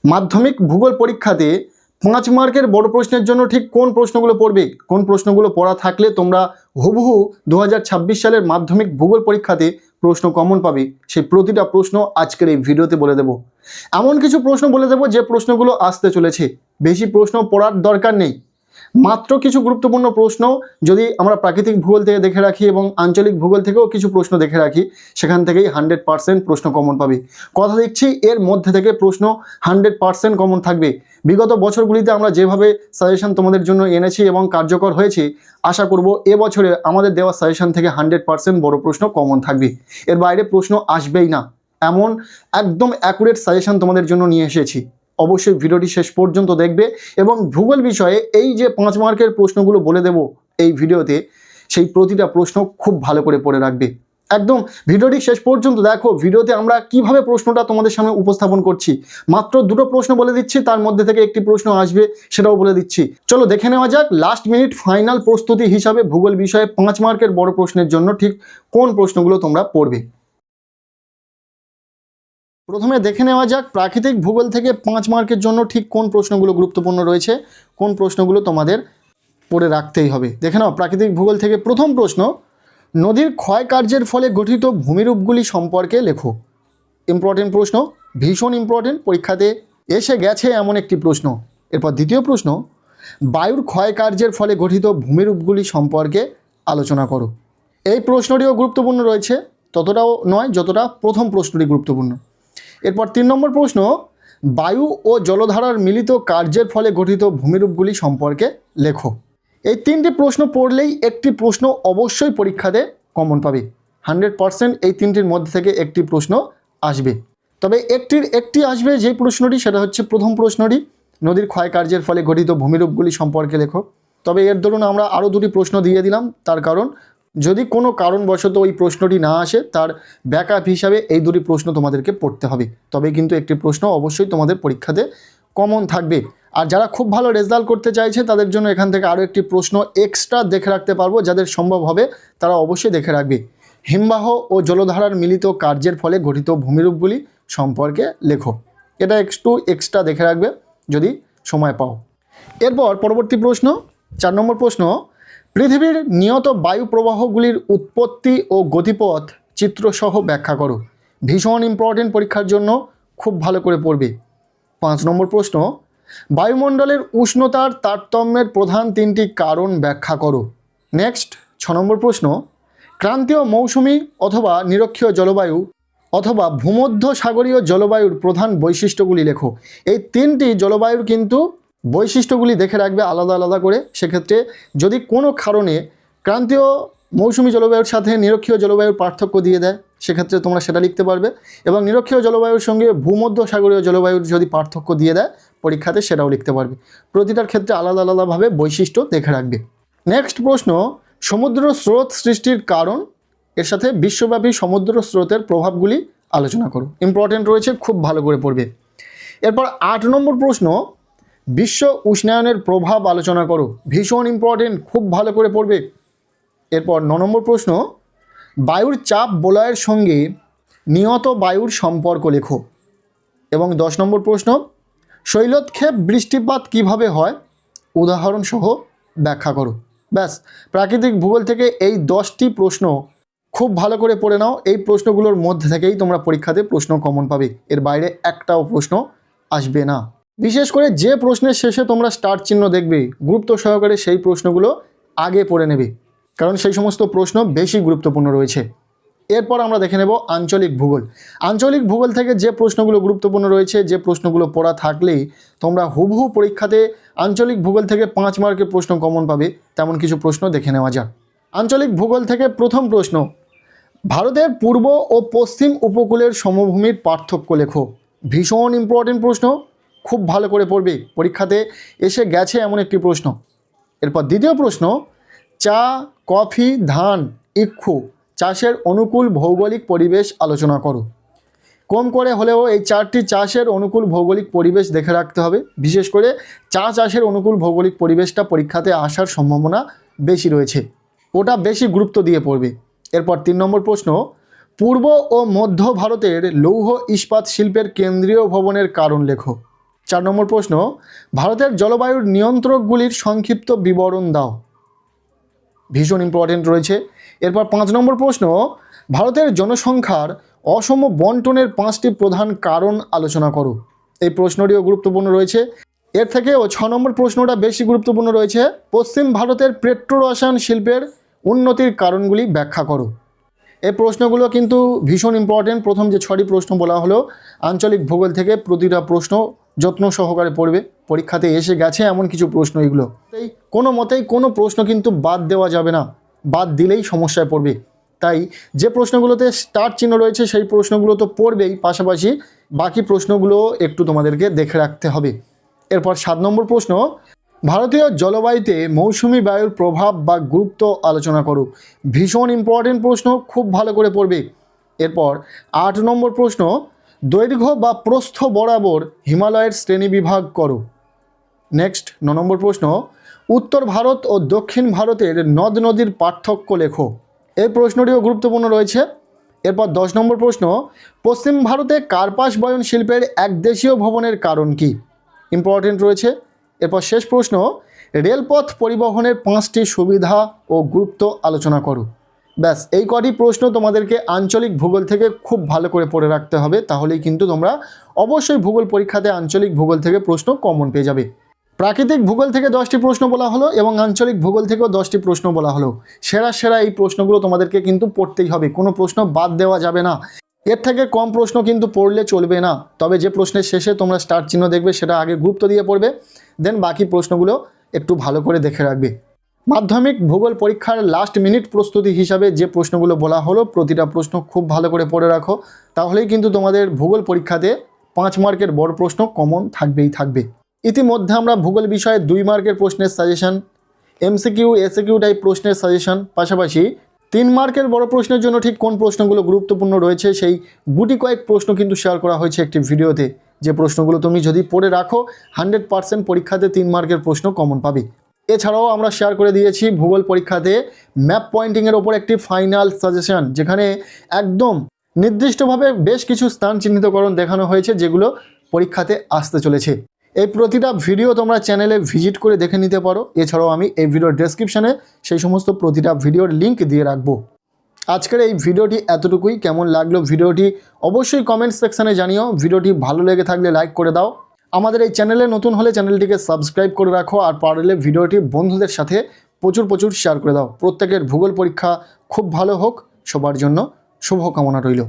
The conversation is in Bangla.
মাধ্যমিক ভূগোল পরীক্ষাতে 5 মার্কের বড় প্রশ্নের জন্য ঠিক কোন প্রশ্নগুলো পড়বে, কোন প্রশ্নগুলো পড়া থাকলে তোমরা হুবহু 2026 সালের মাধ্যমিক ভূগোল পরীক্ষাতে প্রশ্ন কমন পাবে, সেই প্রতিটা প্রশ্ন আজকের এই ভিডিওতে বলে দেব। এমন কিছু প্রশ্ন বলে দেব যে প্রশ্নগুলো আসতে চলেছে, বেশি প্রশ্ন পড়ার দরকার নেই। মাত্র কিছু গুরুত্বপূর্ণ প্রশ্ন যদি আমরা প্রাকৃতিক ভূগোল থেকে দেখে রাখি এবং আঞ্চলিক ভূগোল থেকেও কিছু প্রশ্ন দেখে রাখি, সেখান থেকেই 100% প্রশ্ন কমন পাবে। কথা দিচ্ছি এর মধ্যে থেকে প্রশ্ন 100% কমন থাকবে। বিগত বছরগুলিতে আমরা যেভাবে সাজেশন তোমাদের জন্য এনেছি এবং কার্যকর হয়েছে, আশা করব এবছরে আমাদের দেওয়া সাজেশন থেকে 100% বড় প্রশ্ন কমন থাকবে। এর বাইরে প্রশ্ন আসবেই না, এমন একদম অ্যাকুরেট সাজেশন তোমাদের জন্য নিয়ে এসেছি। অবশ্যই ভিডিওটি শেষ পর্যন্ত দেখবে এবং ভূগোল বিষয়ে এই যে 5 মার্কের প্রশ্নগুলো বলে দেব এই ভিডিওতে, সেই প্রতিটা প্রশ্ন খুব ভালো করে পড়ে রাখবে। একদম ভিডিওটি শেষ পর্যন্ত দেখো, ভিডিওতে আমরা কিভাবে প্রশ্নটা তোমাদের সামনে উপস্থাপন করছি। মাত্র দুটো প্রশ্ন বলে দিচ্ছি, তার মধ্যে থেকে একটি প্রশ্ন আসবে, সেটাও বলে দিচ্ছি। চলো দেখে নেওয়া যাক লাস্ট মিনিট ফাইনাল প্রস্তুতি হিসাবে ভূগোল বিষয়ে 5 মার্কের বড় প্রশ্নের জন্য ঠিক কোন প্রশ্নগুলো তোমরা পড়বে। প্রথমে দেখে নেওয়া যাক প্রাকৃতিক ভূগোল থেকে 5 মার্কের জন্য ঠিক কোন প্রশ্নগুলো গুরুত্বপূর্ণ রয়েছে, কোন প্রশ্নগুলো তোমাদের পড়ে রাখতেই হবে। দেখে নাও প্রাকৃতিক ভূগোল থেকে প্রথম প্রশ্ন, নদীর ক্ষয়কার্যের ফলে গঠিত ভূমিরূপগুলি সম্পর্কে লেখো। ইম্পর্টেন্ট প্রশ্ন, ভীষণ ইম্পর্টেন্ট, পরীক্ষাতে এসে গেছে এমন একটি প্রশ্ন। এরপর দ্বিতীয় প্রশ্ন, বায়ুর ক্ষয়কার্যের ফলে গঠিত ভূমিরূপগুলি সম্পর্কে আলোচনা করো। এই প্রশ্নটিও গুরুত্বপূর্ণ রয়েছে, ততটাও নয় যতটা প্রথম প্রশ্নটি গুরুত্বপূর্ণ। এরপর 3 নম্বর প্রশ্ন, বায়ু ও জলধারার মিলিত কার্যের ফলে গঠিত ভূমিরূপগুলি সম্পর্কে লেখো। এই 3টি প্রশ্ন পড়লেই একটি প্রশ্ন অবশ্যই পরীক্ষাতে কমন পাবে। 100% এই 3টির মধ্যে থেকে একটি প্রশ্ন আসবে। তবে একটি আসবে, যে প্রশ্নটি সেটা হচ্ছে প্রথম প্রশ্নটি, নদীর ক্ষয়কার্যের ফলে গঠিত ভূমিরূপগুলি সম্পর্কে লেখো। তবে এর দরুন আমরা আরও দুটি প্রশ্ন দিয়ে দিলাম, তার কারণ যদি কোনো কারণবশত ওই প্রশ্নটি না আসে, তার ব্যাকআপ হিসাবে এই দুটি প্রশ্ন তোমাদেরকে পড়তে হবে। তবে কিন্তু একটি প্রশ্ন অবশ্যই তোমাদের পরীক্ষাতে কমন থাকবে। আর যারা খুব ভালো রেজাল্ট করতে চাইছে তাদের জন্য এখান থেকে আরও একটি প্রশ্ন এক্সট্রা দেখে রাখতে পারবো, যাদের সম্ভব হবে তারা অবশ্যই দেখে রাখবে। হিমবাহ ও জলধারার মিলিত কার্যের ফলে গঠিত ভূমিরূপগুলি সম্পর্কে লেখো। এটা একটু এক্সট্রা দেখে রাখবে যদি সময় পাও। এরপর পরবর্তী প্রশ্ন 4 নম্বর প্রশ্ন, পৃথিবীর নিয়ত বায়ু প্রবাহগুলির উৎপত্তি ও গতিপথ চিত্রসহ ব্যাখ্যা করো। ভীষণ ইম্পর্টেন্ট, পরীক্ষার জন্য খুব ভালো করে পড়বে। 5 নম্বর প্রশ্ন, বায়ুমণ্ডলের উষ্ণতার তারতম্যের প্রধান 3টি কারণ ব্যাখ্যা করো। নেক্সট 6 নম্বর প্রশ্ন, ক্রান্তীয় মৌসুমী অথবা নিরক্ষীয় জলবায়ু অথবা ভূমধ্য সাগরীয় জলবায়ুর প্রধান বৈশিষ্ট্যগুলি লেখো। এই 3টি জলবায়ুর কিন্তু বৈশিষ্ট্যগুলি দেখে রাখবে আলাদা আলাদা করে। সেক্ষেত্রে যদি কোনো কারণে ক্রান্তীয় মৌসুমী জলবায়ুর সাথে নিরক্ষীয় জলবায়ুর পার্থক্য দিয়ে দেয়, সেক্ষেত্রে তোমরা সেটা লিখতে পারবে। এবং নিরক্ষীয় জলবায়ুর সঙ্গে ভূমধ্য সাগরীয় জলবায়ুর যদি পার্থক্য দিয়ে দেয় পরীক্ষাতে, সেটাও লিখতে পারবে। প্রতিটার ক্ষেত্রে আলাদা আলাদাভাবে বৈশিষ্ট্য দেখে রাখবে। নেক্সট প্রশ্ন, সমুদ্র স্রোত সৃষ্টির কারণ, এর সাথে বিশ্বব্যাপী সমুদ্র স্রোতের প্রভাবগুলি আলোচনা করো। ইম্পর্টেন্ট রয়েছে, খুব ভালো করে পড়বে। এরপর 8 নম্বর প্রশ্ন, বিশ্ব উষ্ণায়নের প্রভাব আলোচনা করো। ভীষণ ইম্পর্টেন্ট, খুব ভালো করে পড়বে। এরপর 9 নম্বর প্রশ্ন, বায়ুর চাপ বলয়ের সঙ্গে নিয়ত বায়ুর সম্পর্ক লেখো। এবং 10 নম্বর প্রশ্ন, শৈলক্ষেপ বৃষ্টিপাত কিভাবে হয় উদাহরণ সহ ব্যাখ্যা করো। ব্যাস, প্রাকৃতিক ভূগোল থেকে এই 10টি প্রশ্ন খুব ভালো করে পড়ে নাও। এই প্রশ্নগুলোর মধ্যে থেকেই তোমরা পরীক্ষাতে প্রশ্ন কমন পাবে, এর বাইরে একটাও প্রশ্ন আসবে না। বিশেষ করে যে প্রশ্নের শেষে তোমরা স্টার চিহ্ন দেখবে, গুরুত্ব সহকারে সেই প্রশ্নগুলো আগে পড়ে নেবে, কারণ সেই সমস্ত প্রশ্ন বেশি গুরুত্বপূর্ণ রয়েছে। এরপর আমরা দেখে নেব আঞ্চলিক ভূগোল। আঞ্চলিক ভূগোল থেকে যে প্রশ্নগুলো গুরুত্বপূর্ণ রয়েছে, যে প্রশ্নগুলো পড়া থাকলেই তোমরা হুবহু পরীক্ষাতে আঞ্চলিক ভূগোল থেকে 5 মার্কের প্রশ্ন কমন পাবে, তেমন কিছু প্রশ্ন দেখে নেওয়া যাক। আঞ্চলিক ভূগোল থেকে প্রথম প্রশ্ন, ভারতের পূর্ব ও পশ্চিম উপকূলের সমভূমির পার্থক্য লেখো। ভীষণ ইম্পর্টেন্ট প্রশ্ন, খুব ভালো করে পড়বে, পরীক্ষাতে এসে গেছে এমন একটি প্রশ্ন। এরপর দ্বিতীয় প্রশ্ন, চা, কফি, ধান, ইক্ষু চাষের অনুকূল ভৌগোলিক পরিবেশ আলোচনা করো। কম করে হলেও এই 4টি চাষের অনুকূল ভৌগোলিক পরিবেশ দেখে রাখতে হবে। বিশেষ করে চা চাষের অনুকূল ভৌগোলিক পরিবেশটা পরীক্ষাতে আসার সম্ভাবনা বেশি রয়েছে, ওটা বেশি গুরুত্ব দিয়ে পড়বে। এরপর 3 নম্বর প্রশ্ন, পূর্ব ও মধ্য ভারতের লৌহ ইস্পাত শিল্পের কেন্দ্রীয় ভবনের কারণ লেখো। 4 নম্বর প্রশ্ন, ভারতের জলবায়ুর নিয়ন্ত্রকগুলির সংক্ষিপ্ত বিবরণ দাও। ভীষণ ইম্পর্টেন্ট রয়েছে। এরপর 5 নম্বর প্রশ্ন, ভারতের জনসংখ্যার অসম বন্টনের 5টি প্রধান কারণ আলোচনা করো। এই প্রশ্নটিও গুরুত্বপূর্ণ রয়েছে। এর থেকেও 6 নম্বর প্রশ্নটা বেশি গুরুত্বপূর্ণ রয়েছে, পশ্চিম ভারতের পেট্রোরসায়ন শিল্পের উন্নতির কারণগুলি ব্যাখ্যা করো। এই প্রশ্নগুলো কিন্তু ভীষণ ইম্পর্টেন্ট। প্রথম যে 6টি প্রশ্ন বলা হলো আঞ্চলিক ভূগোল থেকে প্রতিটা প্রশ্ন যত্ন সহকারে পড়বে, পরীক্ষাতে এসে গেছে এমন কিছু প্রশ্ন এগুলো। এই কোনো মতেই কোনো প্রশ্ন কিন্তু বাদ দেওয়া যাবে না, বাদ দিলেই সমস্যায় পড়বে। তাই যে প্রশ্নগুলোতে স্টার চিহ্ন রয়েছে সেই প্রশ্নগুলো তো পড়বেই, পাশাপাশি বাকি প্রশ্নগুলো একটু তোমাদেরকে দেখে রাখতে হবে। এরপর 7 নম্বর প্রশ্ন, ভারতীয় জলবায়ুতে মৌসুমি বায়ুর প্রভাব বা গুরুত্ব আলোচনা করো। ভীষণ ইম্পর্টেন্ট প্রশ্ন, খুব ভালো করে পড়বে। এরপর 8 নম্বর প্রশ্ন, দৈর্ঘ্য বা প্রস্থ বরাবর হিমালয়ের শ্রেণীবিভাগ করো। নেক্সট 9 নম্বর প্রশ্ন, উত্তর ভারত ও দক্ষিণ ভারতের নদ নদীর পার্থক্য লেখো। এই প্রশ্নটিও গুরুত্বপূর্ণ রয়েছে। এরপর 10 নম্বর প্রশ্ন, পশ্চিম ভারতে কার্পাস বয়ন শিল্পের একদেশীয় ভবনের কারণ কি। ইম্পর্টেন্ট রয়েছে। এরপর শেষ প্রশ্ন, রেলপথ পরিবহনের 5টি সুবিধা ও গুরুত্ব আলোচনা করো। ব্যাস, এই কটি প্রশ্ন তোমাদেরকে আঞ্চলিক ভূগোল থেকে খুব ভালো করে পড়ে রাখতে হবে, তাহলেই কিন্তু তোমরা অবশ্যই ভূগোল পরীক্ষাতে আঞ্চলিক ভূগোল থেকে প্রশ্ন কমন পেয়ে যাবে। প্রাকৃতিক ভূগোল থেকে 10টি প্রশ্ন বলা হলো এবং আঞ্চলিক ভূগোল থেকেও 10টি প্রশ্ন বলা হলো। সেরা এই প্রশ্নগুলো তোমাদেরকে কিন্তু পড়তেই হবে, কোনো প্রশ্ন বাদ দেওয়া যাবে না। এর থেকে কম প্রশ্ন কিন্তু পড়লে চলবে না। তবে যে প্রশ্নের শেষে তোমরা স্টার চিহ্ন দেখবে সেটা আগে গুরুত্ব দিয়ে পড়বে, দেন বাকি প্রশ্নগুলো একটু ভালো করে দেখে রাখবে। মাধ্যমিক ভূগোল পরীক্ষার লাস্ট মিনিট প্রস্তুতি হিসাবে যে প্রশ্নগুলো বলা হলো প্রতিটা প্রশ্ন খুব ভালো করে পড়ে রাখো, তাহলেই কিন্তু তোমাদের ভূগোল পরীক্ষাতে 5 মার্কের বড় প্রশ্ন কমন থাকবেই থাকবে। ইতিমধ্যে আমরা ভূগোল বিষয়ে 2 মার্কের প্রশ্নের সাজেশন, এমসিকিউ এসিকিউ টাইপ প্রশ্নের সাজেশন, পাশাপাশি 3 মার্কের বড় প্রশ্নের জন্য ঠিক কোন প্রশ্নগুলো গুরুত্বপূর্ণ রয়েছে সেই গুটি কয়েক প্রশ্ন কিন্তু শেয়ার করা হয়েছে একটি ভিডিওতে। যে প্রশ্নগুলো তুমি যদি পড়ে রাখো 100% পরীক্ষাতে 3 মার্কের প্রশ্ন কমন পাবে। এছাড়াও আমরা শেয়ার করে দিয়েছি ভূগোল পরীক্ষাতে ম্যাপ পয়েন্টিংয়ের ওপর একটি ফাইনাল সাজেশন, যেখানে একদম নির্দিষ্টভাবে বেশ কিছু স্থান চিহ্নিতকরণ দেখানো হয়েছে যেগুলো পরীক্ষাতে আসতে চলেছে। এই প্রতিটা ভিডিও তোমরা চ্যানেলে ভিজিট করে দেখে নিতে পারো। এছাড়াও আমি এই ভিডিওর ডেসক্রিপশানে সেই সমস্ত প্রতিটা ভিডিওর লিঙ্ক দিয়ে রাখবো। আজকের এই ভিডিওটি এতটুকুই। কেমন লাগলো ভিডিওটি অবশ্যই কমেন্ট সেকশানে জানিও। ভিডিওটি ভালো লেগে থাকলে লাইক করে দাও। আমাদের এই চ্যানেলে নতুন হলে চ্যানেলটিকে সাবস্ক্রাইব করে রাখো, আর পারলে ভিডিওটি বন্ধুদের সাথে প্রচুর শেয়ার করে দাও। প্রত্যেকের ভূগোল পরীক্ষা খুব ভালো হোক, সবার জন্য শুভকামনা রইল।